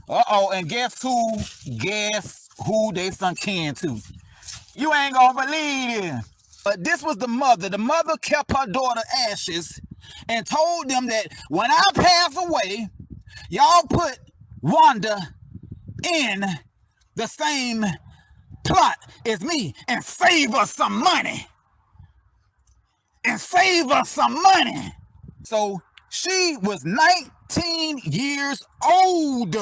Uh-oh, and guess who? Guess who they son kin to? You ain't gonna believe it. But this was the mother. The mother kept her daughter ashes and told them that when I pass away, y'all put Wanda in the same plot as me and save us some money. And save us some money. So she was 19 years old.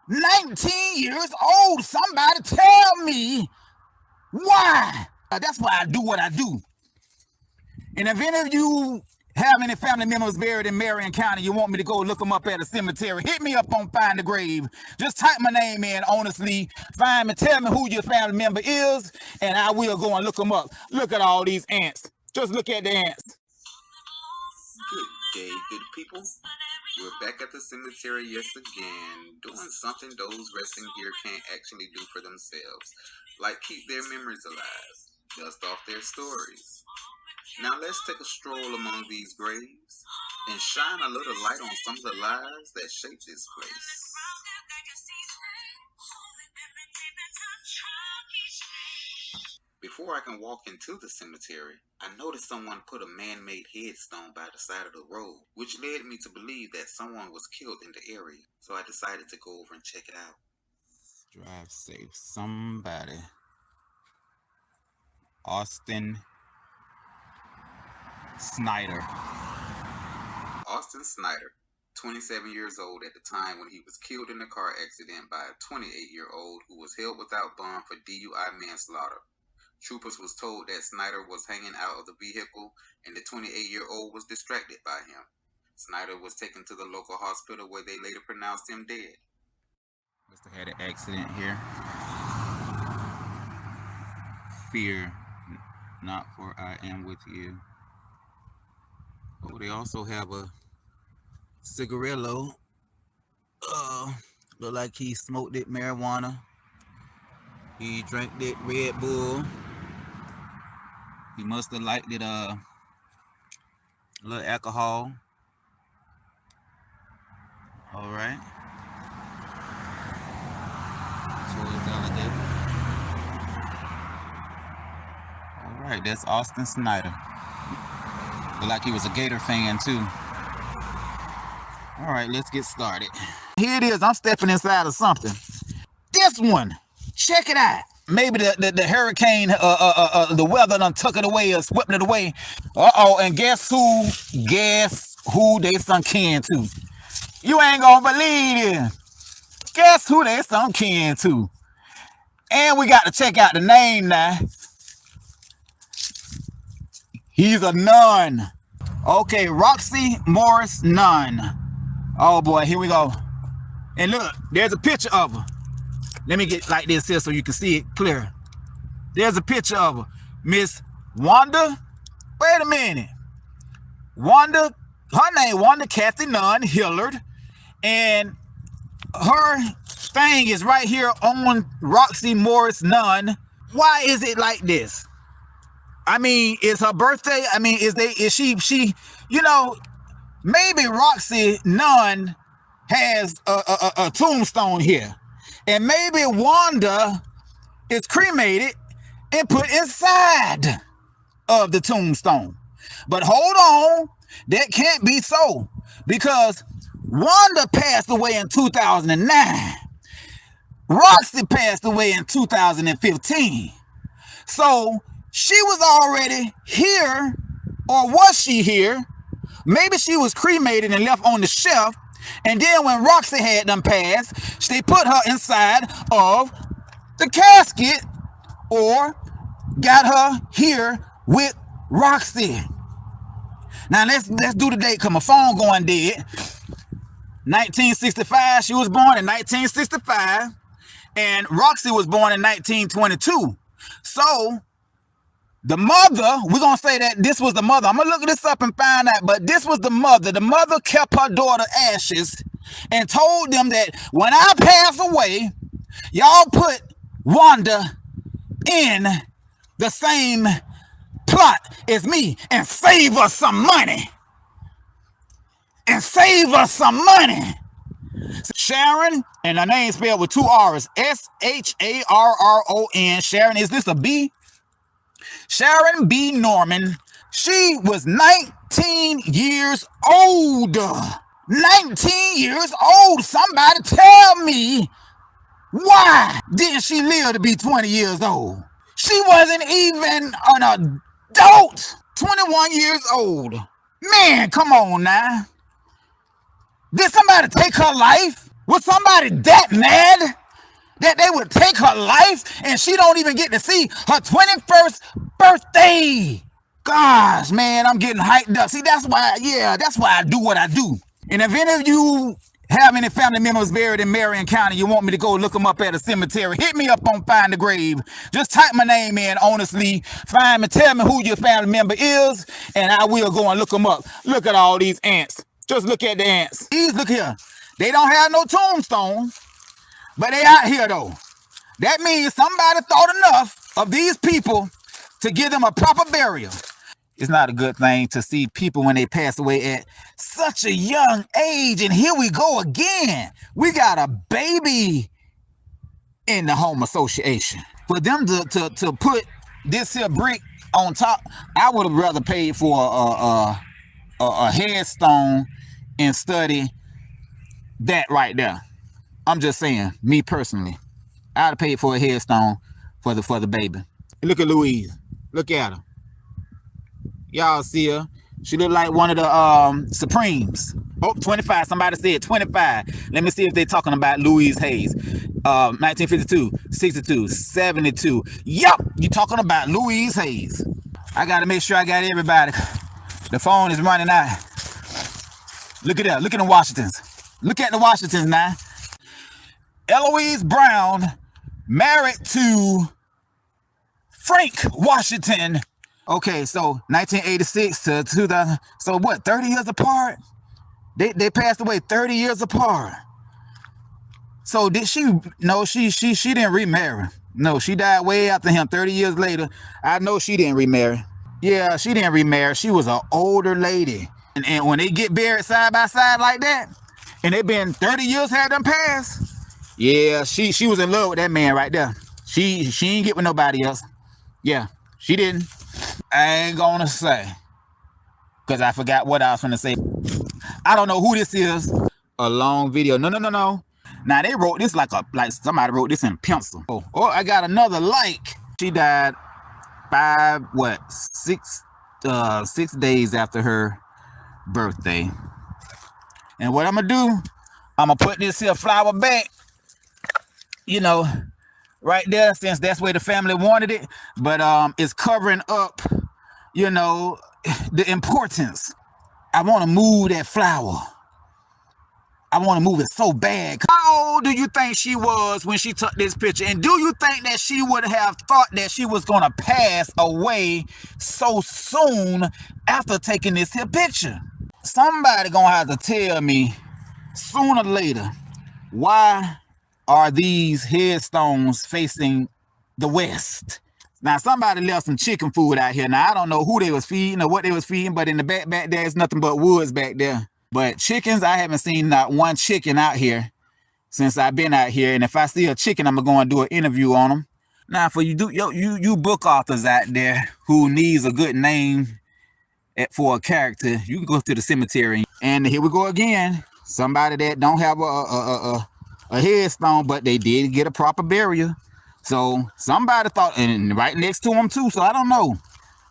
19 years old. Somebody tell me why. That's why I do what I do. And if any of you have any family members buried in Marion County, you want me to go look them up at a cemetery, hit me up on Find the Grave. Just type my name in, OnnisLee. Find me, tell me who your family member is, and I will go and look them up. Look at all these ants. Just look at the ants. Good day, good people. We're back at the cemetery yet again, doing something those resting here can't actually do for themselves, like keep their memories alive, dust off their stories. Now let's take a stroll among these graves and shine a little light on some of the lives that shaped this place. Before I can walk into the cemetery, I noticed someone put a man-made headstone by the side of the road, which led me to believe that someone was killed in the area, so I decided to go over and check it out. Drive safe. Somebody. Austin Snyder. Austin Snyder, 27 years old at the time when he was killed in a car accident by a 28-year-old who was held without bond for DUI manslaughter. Troopers was told that Snyder was hanging out of the vehicle and the 28-year-old was distracted by him. Snyder was taken to the local hospital where they later pronounced him dead. Must have had an accident here. Fear not, for I am with you. Oh, they also have a cigarillo. Look like he smoked it marijuana. He drank that Red Bull. He must have liked it a little alcohol. All right. Towards alligator. All right, that's Austin Snyder. Look like he was a Gator fan too. All right, let's get started. Here it is. I'm stepping inside of something. This one, check it out. Maybe the hurricane, the weather done took it away or swept it away. Uh-oh, and guess who? Guess who they son kin to? You ain't gonna believe it. Guess who they son kin to? And we got to check out the name now. He's a nun. Okay, Roxy Morris Nun. Oh boy, here we go. And look, there's a picture of her. Let me get like this here so you can see it clear. There's a picture of her. Miss Wanda. Wait a minute. Wanda, her name Wanda Kathy Nunn Hillard. And her thing is right here on Roxy Morris Nunn. Why is it like this? I mean, is her birthday? I mean, is she, you know, maybe Roxy Nunn has a tombstone here. And maybe Wanda is cremated and put inside of the tombstone. But hold on, that can't be so, because Wanda passed away in 2009. Roxy passed away in 2015. So she was already here, or was she here? Maybe she was cremated and left on the shelf. And then when Roxy had them passed, they put her inside of the casket or got her here with Roxy. Now let's do the date, cause my phone going dead. 1965, she was born in 1965, and Roxy was born in 1922. So the mother, we're going to say that this was the mother. I'm going to look this up and find out, but this was the mother. The mother kept her daughter ashes and told them that when I pass away, y'all put Wanda in the same plot as me and save us some money. And save us some money. Sharon, and her name spelled with 2 R's. Sharron. Sharon, is this a B? Sharon B. Norman. She was 19 years old. 19 years old. Somebody tell me, why didn't she live to be 20 years old? She wasn't even an adult. 21 years old. Man, come on now. Did somebody take her life? Was somebody that mad that they would take her life and she don't even get to see her 21st birthday? Gosh, man, I'm getting hyped up. See, that's why I do what I do. And if any of you have any family members buried in Marion County, you want me to go look them up at a cemetery, hit me up on Find the Grave. Just type my name in, OnnisLee. Find me, tell me who your family member is, and I will go and look them up. Look at all these ants. Just look at the ants. These, look here. They don't have no tombstone, but they out here though. That means somebody thought enough of these people to give them a proper burial. It's not a good thing to see people when they pass away at such a young age. And here we go again. We got a baby in the home association. For them to put this here brick on top, I would have rather paid for a headstone and study that right there. I'm just saying, me personally, I'd have paid for a headstone for the baby. Look at Louise. Look at her. Y'all see her. She look like one of the Supremes. Oh, 25. Somebody said 25. Let me see if they're talking about Louise Hayes. 1952, 62, 72. Yup, you talking about Louise Hayes. I got to make sure I got everybody. The phone is running out. Look at that. Look at the Washingtons. Look at the Washingtons now. Eloise Brown married to Frank Washington. Okay, so 1986 to 2000. So what, 30 years apart? They passed away 30 years apart. So did she? No, she didn't remarry. No, she died way after him 30 years later. I know she didn't remarry. Yeah, she didn't remarry. She was an older lady. And when they get buried side by side like that, and they been 30 years had them passed, yeah, she was in love with that man right there. She ain't get with nobody else. Yeah, she didn't. I ain't gonna say, because I forgot what I was gonna say. I don't know who this is. A long video. No. Now they wrote this like somebody wrote this in pencil. Oh, I got another like. She died 6 days after her birthday. And what I'm gonna do, I'm gonna put this here flower back, you know, right there, since that's where the family wanted it. But it's covering up, you know, the importance. I want to move that flower. I want to move it so bad. How old do you think she was when she took this picture? And do you think that she would have thought that she was going to pass away so soon after taking this here picture? Somebody going to have to tell me sooner or later, why are these headstones facing the west? Now, somebody left some chicken food out here. Now, I don't know who they was feeding or what they was feeding, but in the back there, it's nothing but woods back there. But chickens, I haven't seen not one chicken out here since I've been out here. And if I see a chicken, I'm going to do an interview on them. Now, for you book authors out there who needs a good name for a character, you can go to the cemetery. And here we go again. Somebody that don't have a headstone, but they did get a proper burial. So somebody thought, and right next to them too. So I don't know.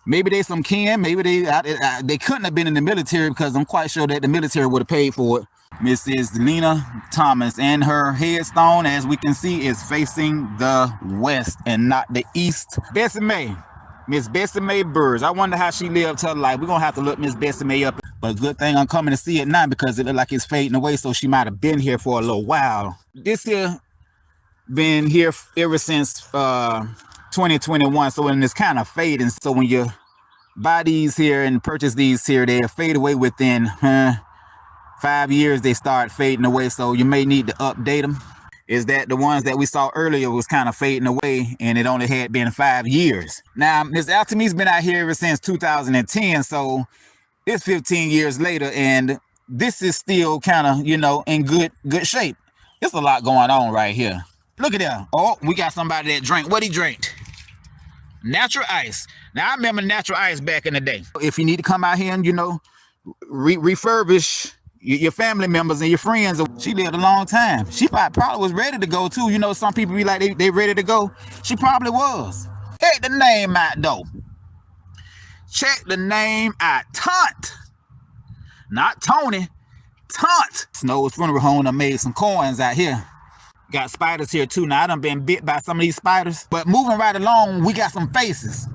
Maybe they some kin. Maybe they couldn't have been in the military, because I'm quite sure that the military would have paid for it. Mrs. Lena Thomas, and her headstone, as we can see, is facing the west and not the east. Bessie Mae, Miss Bessie Mae Burrs. I wonder how she lived her life. We're gonna have to look Miss Bessie Mae up. But good thing I'm coming to see it now, because it look like it's fading away. So she might have been here for a little while. This here been here ever since 2021, so when it's kind of fading. So when you buy these here and purchase these here, they fade away within 5 years. They start fading away, so you may need to update them. Is that the ones that we saw earlier was kind of fading away, and it only had been 5 years. Now Miss Altemy's been out here ever since 2010, so it's 15 years later, and this is still kind of, you know, in good shape. It's a lot going on right here. Look at that. Oh, we got somebody that drank. What he drank? Natural ice. Now, I remember natural ice back in the day. If you need to come out here and, you know, refurbish your family members and your friends. She lived a long time. She probably was ready to go too. You know, some people be like, they ready to go. She probably was. Check the name out, though. Check the name out. Tunt. Not Tony. Tunt. Snow's funeral home. I made some coins out here. Got spiders here too. Now, I done been bit by some of these spiders. But moving right along, we got some faces.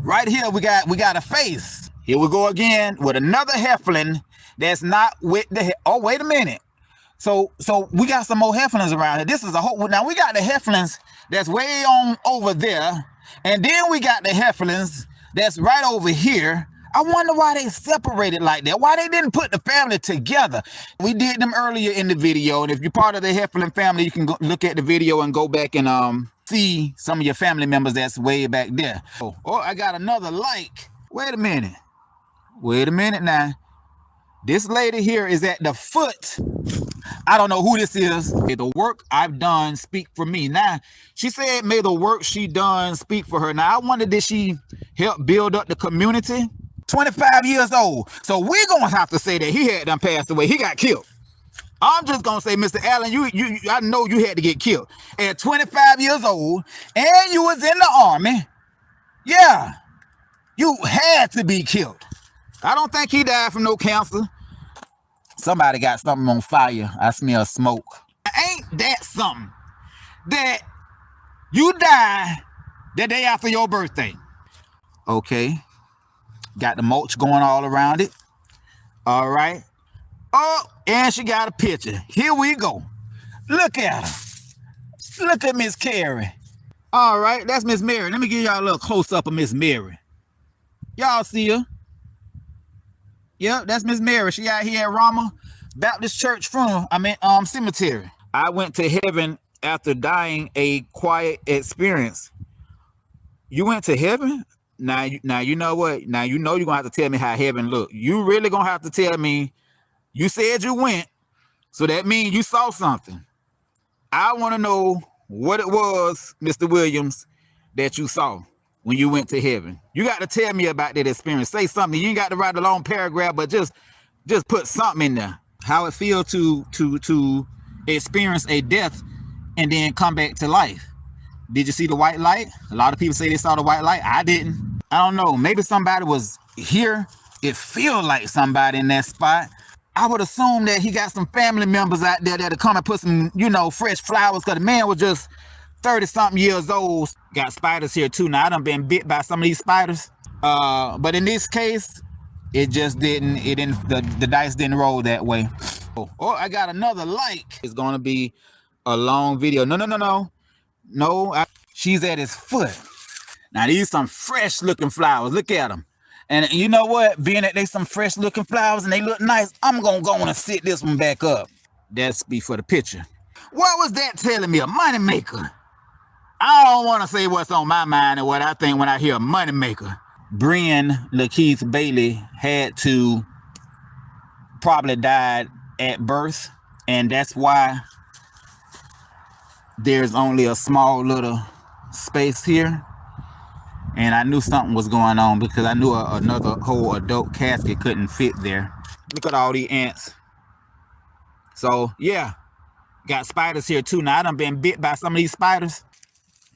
Right here, we got a face. Here we go again with another Heflin that's not with the... Oh, wait a minute. So we got some more Heflins around here. This is a whole... Now, we got the Heflins that's way on over there. And then we got the Heflins that's right over here. I wonder why they separated like that. Why they didn't put the family together. We did them earlier in the video. And if you're part of the Heflin family, you can go look at the video and go back and see some of your family members that's way back there. Oh, I got another like. Wait a minute. Wait a minute now. This lady here is at the foot. I don't know who this is. May the work I've done speak for me. Now, she said, may the work she done speak for her. Now, I wonder, did she help build up the community? 25 years old. So we're going to have to say that he had done passed away. He got killed. I'm just going to say, Mr. Allen, I know you had to get killed. At 25 years old, and you was in the army. Yeah, you had to be killed. I don't think he died from no cancer. Somebody got something on fire. I smell smoke. Ain't that something that you die the day after your birthday? Okay. Got the mulch going all around it. All right. Oh, and she got a picture. Here we go. Look at her. Look at Miss Carrie. All right, that's Miss Mary. Let me give y'all a little close-up of Miss Mary. Y'all see her? Yep, that's Miss Mary. She out here at Ramah Baptist Church cemetery. I went to heaven after dying a quiet experience. You went to heaven? Now you know what? Now you know you're gonna have to tell me how heaven looked. You really gonna have to tell me. You said you went, so that means you saw something. I want to know what it was, Mr. Williams, that you saw when you went to heaven. You got to tell me about that experience. Say something. You ain't got to write a long paragraph, but just put something in there. How it feels to experience a death and then come back to life. Did you see the white light? A lot of people say they saw the white light. I didn't. I don't know. Maybe somebody was here. It feels like somebody in that spot. I would assume that he got some family members out there that'll come and put some, you know, fresh flowers, because the man was just 30-something years old. Got spiders here too. Now, I done been bit by some of these spiders. But in this case, it didn't, the dice didn't roll that way. Oh, I got another like. It's going to be a long video. No, she's at his foot. Now, these some fresh looking flowers. Look at them. And you know what? Being that they some fresh looking flowers and they look nice, I'm going to go on and sit this one back up. That's be for the picture. What was that telling me? A money maker. I don't want to say what's on my mind and what I think when I hear a money maker. Brian Lakeith Bailey had to probably died at birth. And that's why there's only a small little space here. And I knew something was going on because I knew another whole adult casket couldn't fit there. Look at all these ants. So, yeah. Got spiders here too. Now, I done been bit by some of these spiders.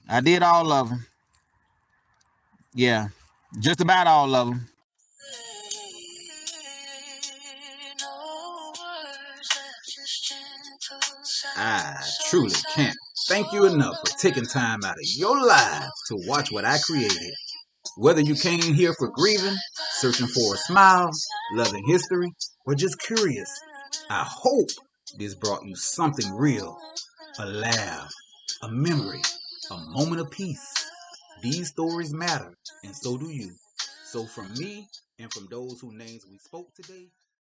I did all of them. Yeah. Just about all of them. I truly can't thank you enough for taking time out of your life to watch what I created. Whether you came here for grieving, searching for a smile, loving history, or just curious, I hope this brought you something real. A laugh, a memory, a moment of peace. These stories matter, and so do you. So from me, and from those whose names we spoke today,